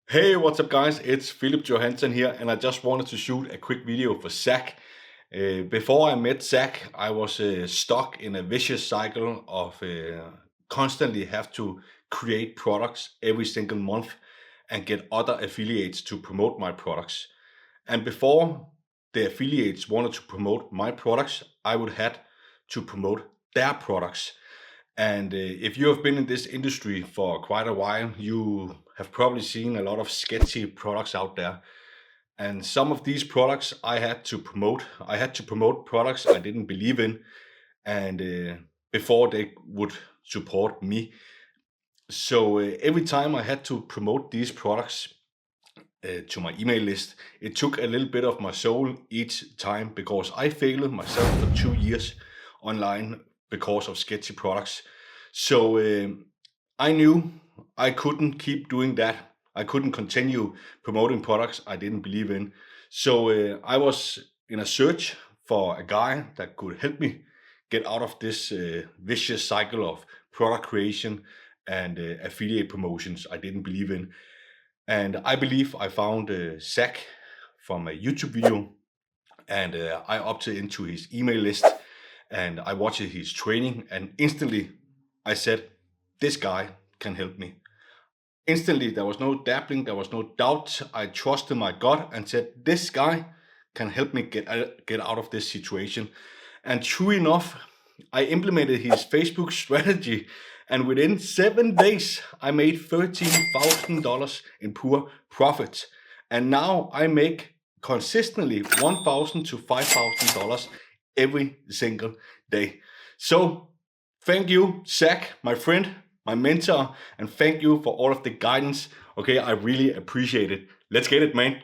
Hey, what's up, guys? It's Philip Johansson here, and I just wanted to shoot a quick video for Zach. Before I met Zach, I was stuck in a vicious cycle of constantly have to create products every single month and get other affiliates to promote my products. And before the affiliates wanted to promote my products, I would have to promote their products. And if you have been in this industry for quite a while, you have probably seen a lot of sketchy products out there. And some of these products I had to promote. I had to promote products I didn't believe in, and before they would support me. So every time I had to promote these products to my email list, it took a little bit of my soul each time because I failed myself for 2 years online because of sketchy products. So I knew I couldn't keep doing that. I couldn't continue promoting products I didn't believe in. So I was in a search for a guy that could help me get out of this vicious cycle of product creation and affiliate promotions I didn't believe in. And I believe I found Zach from a YouTube video, and I opted into his email list and I watched his training, and instantly I said, this guy can help me. Instantly, there was no dabbling, there was no doubt. I trusted my gut and said, this guy can help me get out of this situation. And true enough, I implemented his Facebook strategy, and within 7 days, I made $13,000 in pure profit. And now I make consistently $1,000 to $5,000 every single day. So thank you, Zach, my friend, my mentor, and thank you for all of the guidance. Okay, I really appreciate it. Let's get it, man.